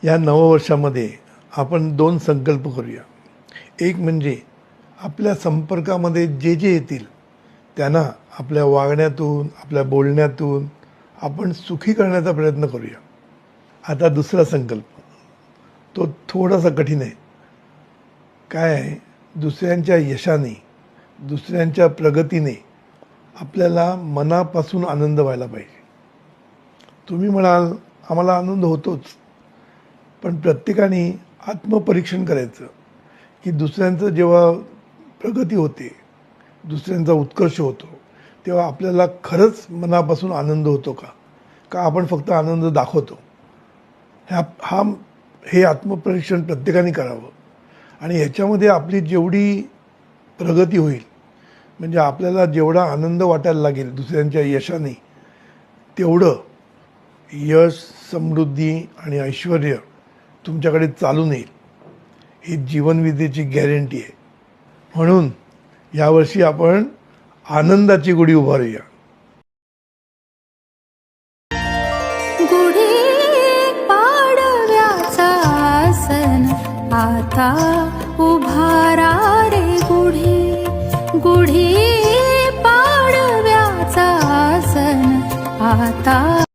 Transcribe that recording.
या नववर्षामध्ये आपण 2 संकल्प करूया. एक म्हणजे आपल्या संपर्कामध्ये जे जे येतील त्यांना आपल्या वागण्यातून, आपल्या बोलण्यातून आपण सुखी करण्याचा प्रयत्न करूया. आता दुसरा संकल्प, तो थोडासा कठीण आहे. काय आहे, दुसऱ्यांच्या यशाने, दुसऱ्यांच्या प्रगतीने आपल्याला मनापासून आनंद व्हायला पाहिजे. तुम्ही म्हणाल आम्हाला आनंद होतोच, पण प्रत्येकाने आत्मपरीक्षण करायचं की दुसऱ्यांचं जेव्हा प्रगती होते, दुसऱ्यांचा उत्कर्ष होतो, तेव्हा आपल्याला खरंच मनापासून आनंद होतो का आपण फक्त आनंद दाखवतो. हे आत्मपरीक्षण प्रत्येकाने करावं. आणि ह्याच्यामध्ये आपली जेवढी प्रगती होईल, म्हणजे आपल्याला जेवढा आनंद वाटायला लागेल दुसऱ्यांच्या यशाने, तेवढं यश, समृद्धी आणि ऐश्वर्य तुमच्याकडे चालून येईल. ही जीवनविद्येची गॅरंटी आहे. म्हणून यावर्षी आपण आनंदाची गुढी उभारूया. गुढी पाडव्याचा सण आता उभारा रे, गुढी पाडव्याचा सण आता